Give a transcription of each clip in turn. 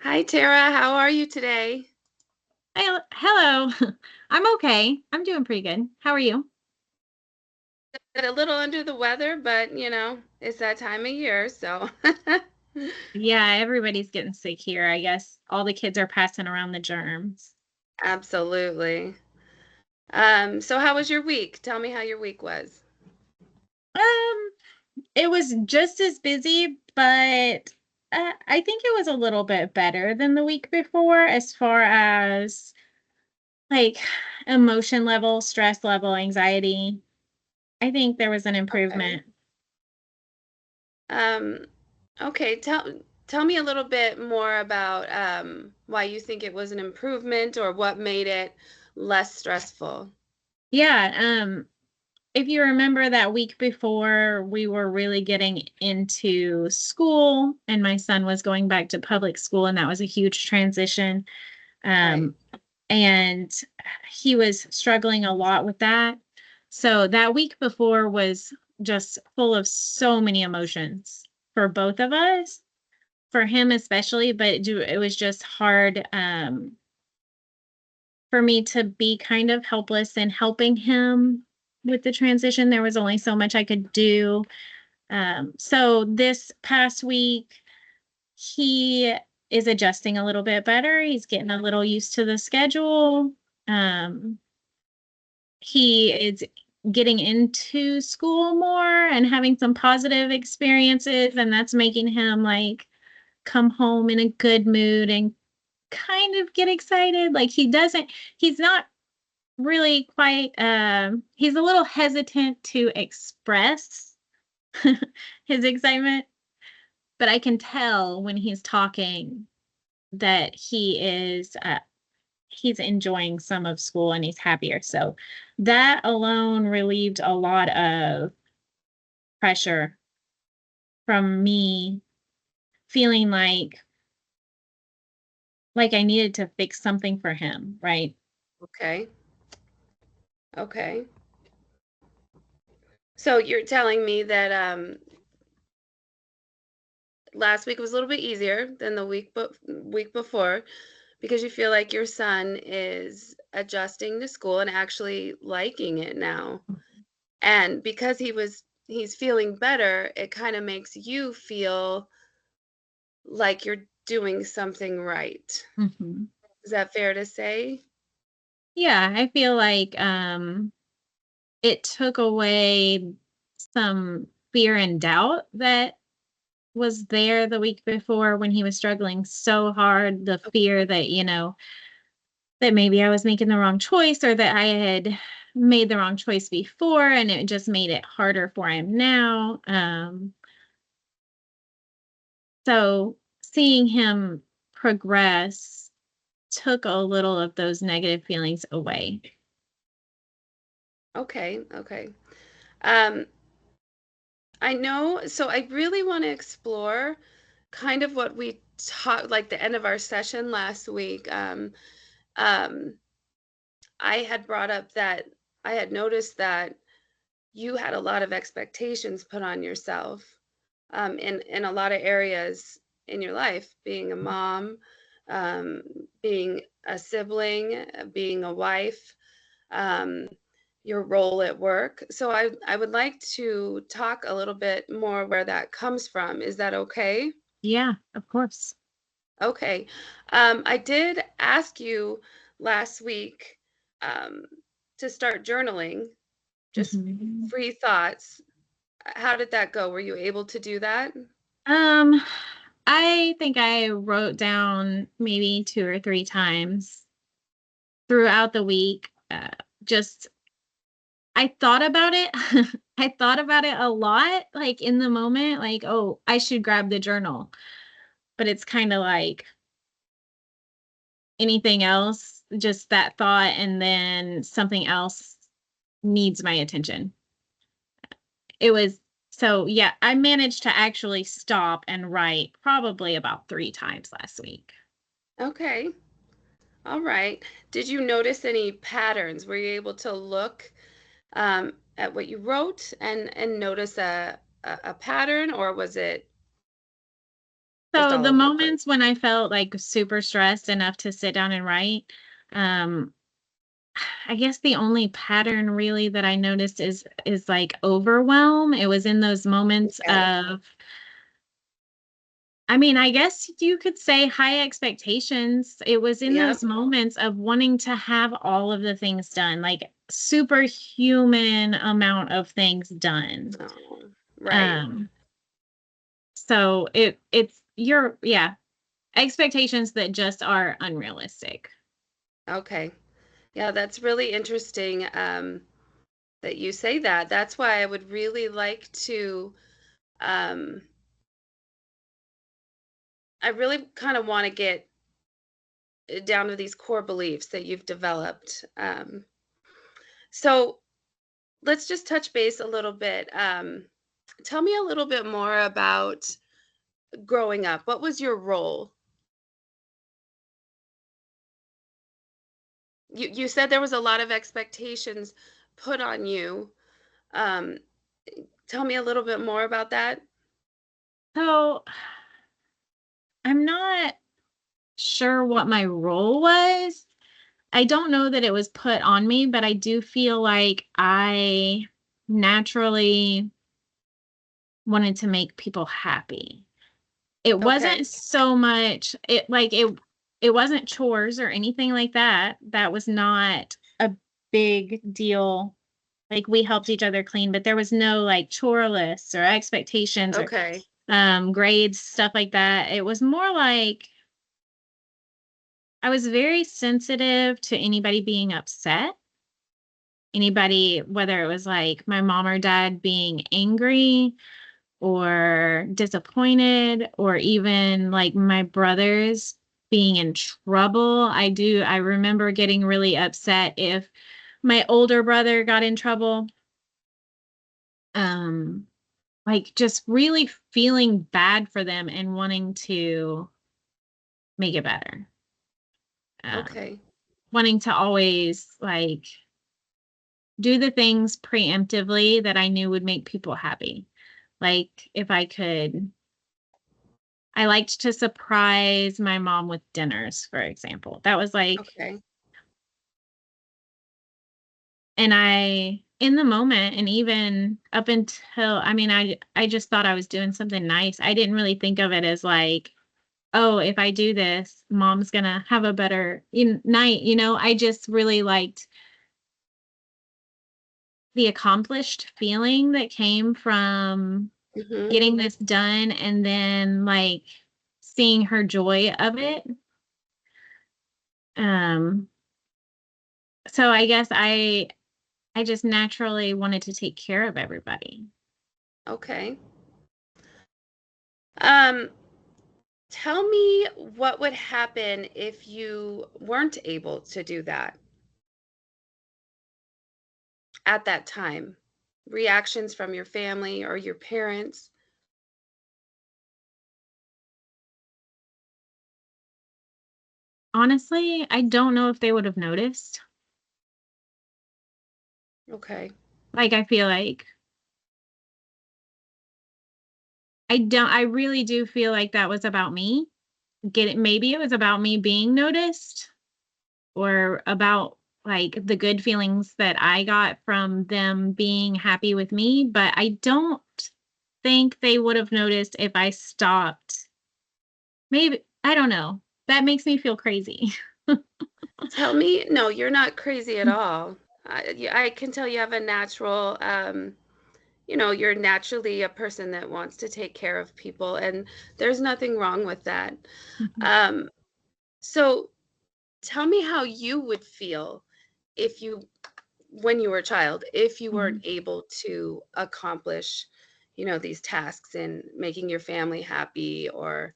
Hi, Tara. How are you today? Hello. I'm okay. I'm doing pretty good. How are you? A little under the weather, but it's that time of year, so. Yeah, everybody's getting sick here. I guess all the kids are passing around the germs. Absolutely. So how was your week? Tell me how your week was. Um, it was just as busy, but I think it was a little bit better than the week before as far as like emotion level, stress level, anxiety. I think there was an Okay. improvement. Um, okay, tell me a little bit more about why you think it was an improvement or what made it less stressful. Yeah, if you remember that week before, we were really getting into school, and my son was going back to public school, and that was a huge transition. Right. Um, and he was struggling a lot with that. So that week before was just full of so many emotions for both of us, for him especially, but it was just hard for me to be kind of helpless in helping him with the transition. There was only so much I could do. So this past week, he is adjusting a little bit better. He's getting a little used to the schedule. Um, he is getting into school more and having some positive experiences, and that's making him like come home in a good mood and kind of get excited. Like he's not really quite he's a little hesitant to express his excitement, but I can tell when he's talking that he's enjoying some of school and he's happier. So that alone relieved a lot of pressure from me feeling like I needed to fix something for him, right? Okay. Okay. So you're telling me that last week was a little bit easier than the week before because you feel like your son is adjusting to school and actually liking it now. And because he's feeling better, it kind of makes you feel like you're doing something right. Mhm. Is that fair to say? Yeah, I feel like it took away some fear and doubt that was there the week before when he was struggling so hard, the fear that, that maybe I was making the wrong choice or that I had made the wrong choice before and it just made it harder for him now. So seeing him progress took a little of those negative feelings away. Okay, okay. Um, I know, so I really want to explore kind of what we talked like the end of our session last week. Um, I had brought up that I had noticed that you had a lot of expectations put on yourself in a lot of areas in your life, being a mom, um, being a sibling, being a wife, um, your role at work. So I would like to talk a little bit more where that comes from. Is that okay? Yeah, of course. Okay. I did ask you last week um, to start journaling, just Mhm. free thoughts. How did that go? Were you able to do that? Um, I think I wrote down maybe 2 or 3 times throughout the week. Just I thought about it. I thought about it a lot, like in the moment, like, oh, I should grab the journal. But it's kind of like anything else, just that thought, and then something else needs my attention. It was so, yeah, I managed to actually stop and write probably about 3 times last week. Okay. All right. Did you notice any patterns? Were you able to look at what you wrote and notice a pattern, or was it just So all the over the place. moments when I felt like super stressed enough to sit down and write, um, I guess the only pattern really that I noticed is like overwhelm. It was in those moments Okay. of, I mean, I guess you could say high expectations. It was in Yep. those moments of wanting to have all of the things done, like superhuman amount of things done. Oh, right. Um, so it's your, yeah, expectations that just are unrealistic. Okay. Yeah, that's really interesting, that you say that. That's why I would really like to, um, I really kind of want to get down to these core beliefs that you've developed. So let's just touch base a little bit. Tell me a little bit more about growing up. What was your role? You said there was a lot of expectations put on you. Um, Tell me a little bit more about that. So I'm not sure what my role was. I don't know that it was put on me, but I do feel like I naturally wanted to make people happy. It wasn't Okay. so much it wasn't chores or anything like that. That was not a big deal. Like we helped each other clean, but there was no like chore lists or expectations or Okay. grades, stuff like that. It was more like I was very sensitive to anybody being upset. Anybody, whether it was like my mom or dad being angry or disappointed, or even like my brothers being in trouble. I remember getting really upset if my older brother got in trouble. Um, like just really feeling bad for them and wanting to make it better. Um, Okay. Wanting to always like do the things preemptively that I knew would make people happy. Like if I could, I liked to surprise my mom with dinners, for example. That was like, Okay. and I, in the moment, and even up until, I mean, I just thought I was doing something nice. I didn't really think of it as like, oh, if I do this, mom's gonna have a better night. I just really liked the accomplished feeling that came from Mhm. getting this done and then like seeing her joy of it. Um, so I guess I just naturally wanted to take care of everybody. Okay. Um, Tell me what would happen if you weren't able to do that at that time? Reactions from your family or your parents? Honestly, I don't know if they would have noticed. Okay. Like I feel like I really do feel like that was about me. Maybe it was about me being noticed or about like the good feelings that I got from them being happy with me, but I don't think they would have noticed if I stopped. Maybe I don't know. That makes me feel crazy. Tell me, no, you're not crazy at all. I can tell you have a natural, you're naturally a person that wants to take care of people, and there's nothing wrong with that. Um, so tell me how you would feel if when you were a child, if you weren't Mhm. able to accomplish, these tasks and making your family happy or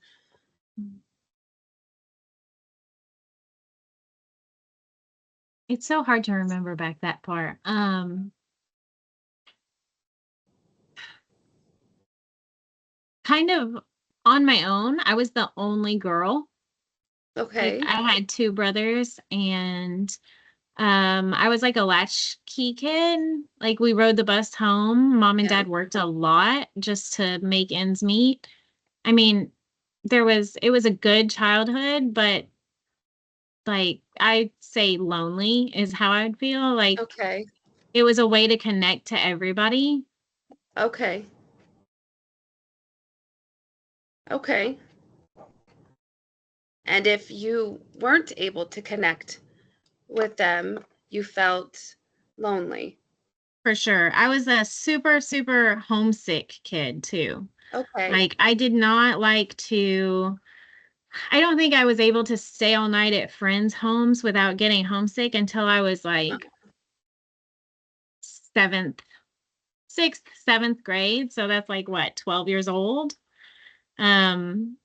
It's so hard to remember back that far. Kind of on my own. I was the only girl. Like okay. I had two brothers and I was like a latchkey kid. Like we rode the bus home. Mom and Yeah. dad worked a lot just to make ends meet. I mean, it was a good childhood, but like I'd say lonely is how I'd feel. Like Okay. it was a way to connect to everybody. Okay. Okay. And if you weren't able to connect with them, you felt lonely. For sure. I was a super, super homesick kid too. Okay. Like I did not like to I don't think I was able to stay all night at friends' homes without getting homesick until I was Uh, like seventh, sixth, seventh grade. So that's like what, 12 years old. Um,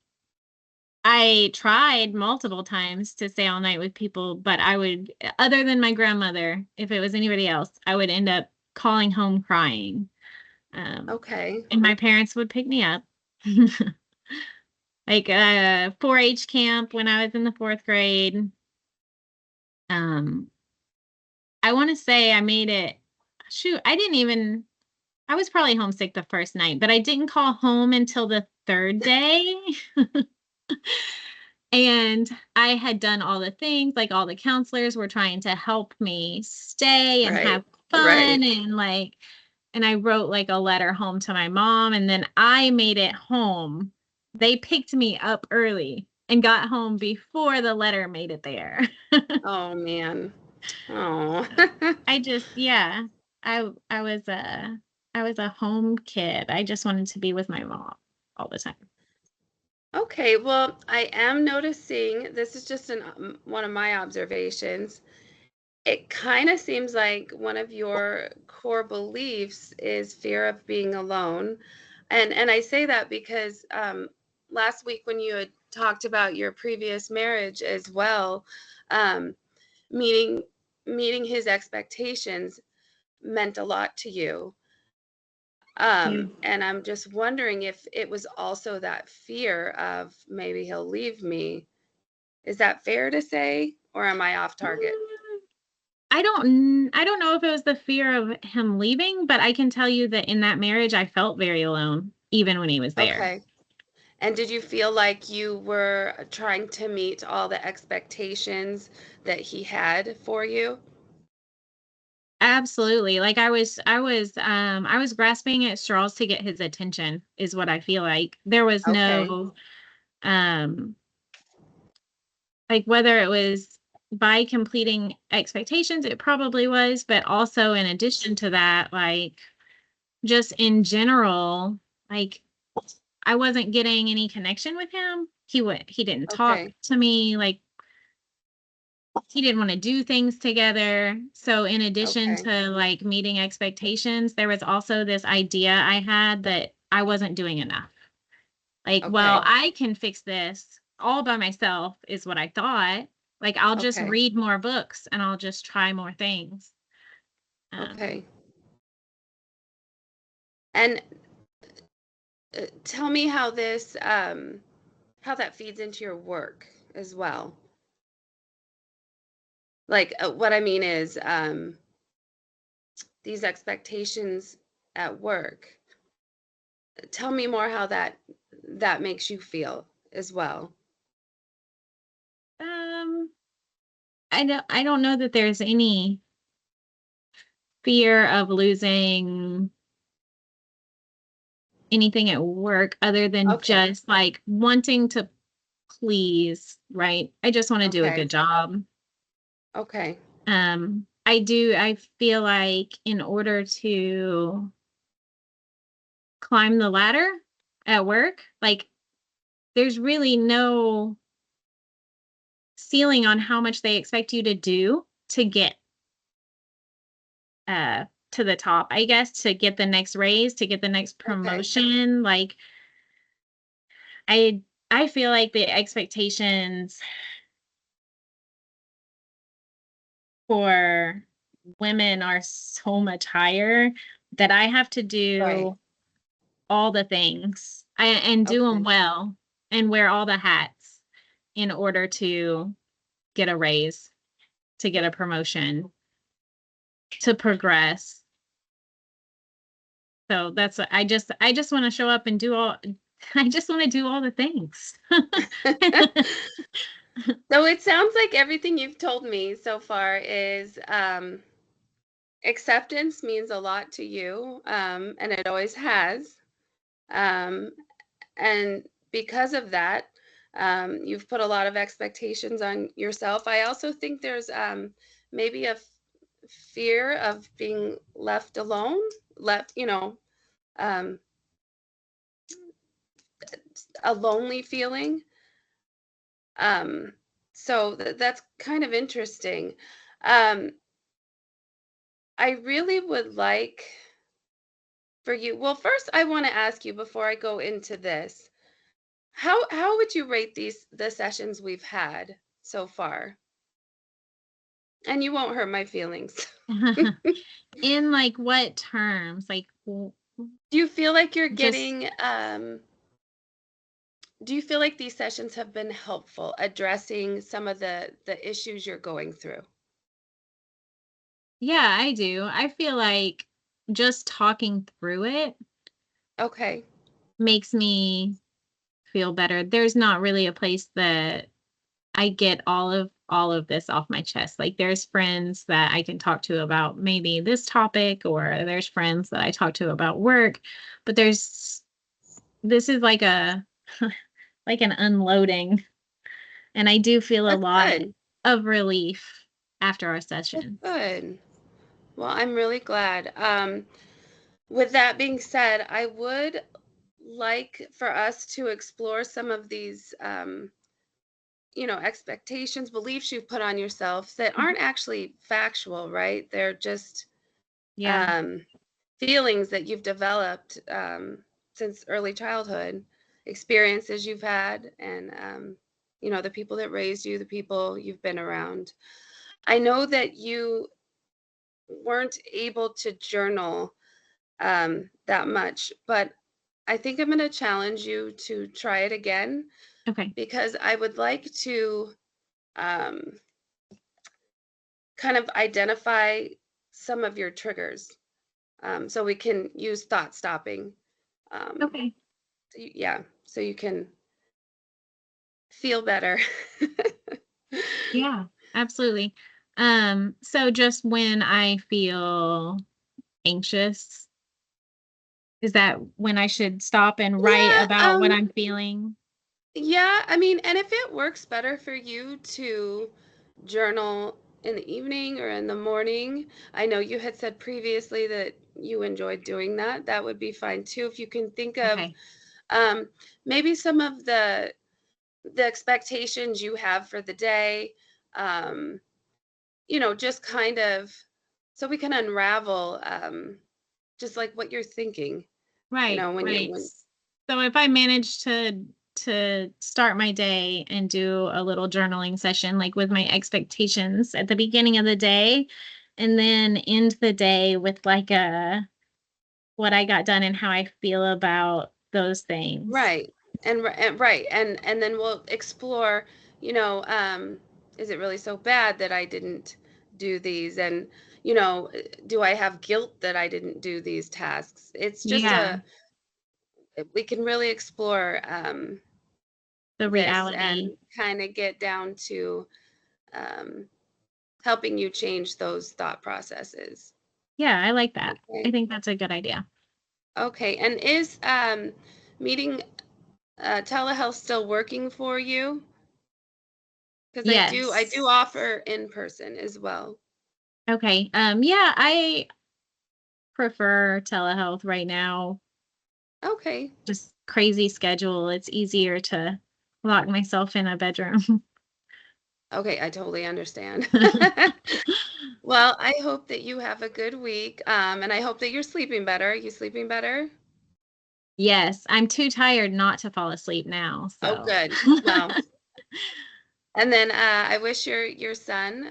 I tried multiple times to stay all night with people, but I would, other than my grandmother, if it was anybody else, I would end up calling home crying. Okay. And my parents would pick me up. Like a 4-H camp when I was in the fourth grade. Um, I want to say I made it. Shoot, I was probably homesick the first night, but I didn't call home until the third day. And I had done all the things, like all the counselors were trying to help me stay and Right. have fun Right. and I wrote like a letter home to my mom and then I made it home. They picked me up early and got home before the letter made it there. Oh man. Oh. I just yeah, I was a home kid. I just wanted to be with my mom all the time. Okay, well, I am noticing this is just one of my observations. It kind of seems like one of your core beliefs is fear of being alone. And I say that because last week when you had talked about your previous marriage as well, um, meeting meeting his expectations meant a lot to you. Yeah. And I'm just wondering if it was also that fear of maybe he'll leave me. Is that fair to say, or am I off target? I don't know if it was the fear of him leaving, but I can tell you that in that marriage I felt very alone even when he was there. Okay. And did you feel like you were trying to meet all the expectations that he had for you? Absolutely. Like I was grasping at straws to get his attention is what I feel like. There was Okay. no um like whether it was by completing expectations, it probably was, but also in addition to that, like just in general, like I wasn't getting any connection with him. He didn't talk Okay. to me, like he didn't want to do things together. So in addition Okay. to like meeting expectations, there was also this idea I had that I wasn't doing enough. Like, well, Okay. I can fix this all by myself is what I thought. Like I'll just Okay. read more books and I'll just try more things. Um, Okay. And tell me how this how that feeds into your work as well. Like what I mean is these expectations at work. Tell me more how that makes you feel as well. um, I don't know that there's any fear of losing anything at work other than Okay. just like wanting to please, right? I just want to do a Okay. good job. Okay. I feel like in order to climb the ladder at work, like there's really no ceiling on how much they expect you to do to get to the top, I guess, to get the next raise, to get the next Okay. promotion. Like I I feel like the expectations for women are so much higher that I have to Right. do all the things and do them Okay. well and wear all the hats in order to get a raise, to get a promotion, to progress. So that's I just want to show up and I just want to do all the things. So it sounds like everything you've told me so far is acceptance means a lot to you, and it always has. Um, and because of that, you've put a lot of expectations on yourself. I also think there's maybe fear of being left alone, left, um, a lonely feeling. Um, so that's kind of interesting. Um, I really would like for you. Well, first, I want to ask you before I go into this. How would you rate the sessions we've had so far? And you won't hurt my feelings. In like what terms? Like Do you feel like you're just getting do you feel like these sessions have been helpful addressing some of the issues you're going through? yeah, I do. I feel like just talking through it Okay. makes me feel better. There's not really a place that I get all of this off my chest. Like there's friends that I can talk to about maybe this topic, or there's friends that I talk to about work, but this is like a like an unloading, and I do feel a That's lot good. of relief after our That's session. good. Well, I'm really glad. With that being said, I would like for us to explore some of these expectations, beliefs you've put on yourself that Mhm. aren't actually factual, right? They're just Yeah. um, feelings that you've developed since early childhood, experiences you've had, and the people that raised you, the people you've been around. I know that you weren't able to journal that much, but I think I'm going to challenge you to try it again Okay. because I would like to um, kind of identify some of your triggers so we can use thought stopping. Um, Okay. yeah, so you can feel better. Yeah, absolutely. So just when I feel anxious, is that when I should stop and write Yeah, about what I'm feeling? yeah, I mean, and if it works better for you to journal in the evening or in the morning, I know you had said previously that you enjoyed doing that. That would be fine too. If you can think of Okay. um, maybe some of the expectations you have for the day, um, just kind of so we can unravel just like what you're thinking, Right, when you right. when So if I manage to start my day and do a little journaling session, like with my expectations at the beginning of the day, and then end the day with like a what I got done and how I feel about those things. right. And right. And then we'll explore, you know, um, is it really so bad that I didn't do these? And, do I have guilt that I didn't do these tasks? It's just Yeah, we can really explore the this reality. and kind of get down to um, helping you change those thought processes. Yeah, I like that. I Okay. think that's a good idea. Okay. And is meeting telehealth still working for you? Because I do Yes. offer in person as well. Okay. Yeah, I prefer telehealth right now. Okay. Just crazy schedule. It's easier to lock myself in a bedroom. Okay, I totally understand. Well, I hope that you have a good week, and I hope that you're sleeping better. Are you sleeping better? Yes, I'm too tired not to fall asleep now, Oh, so good. Well, and then I wish your son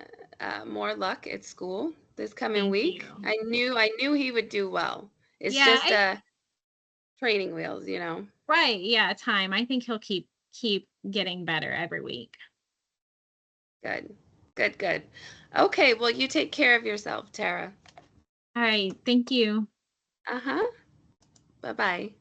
more luck at school this coming thank week. you. I knew he would do well. It's Yeah, just I training wheels. right, yeah, time. I think he'll keep getting better every week. Good, good, good. Okay, well, you take care of yourself, Tara. Alright, thank you. Uh huh. Bye bye.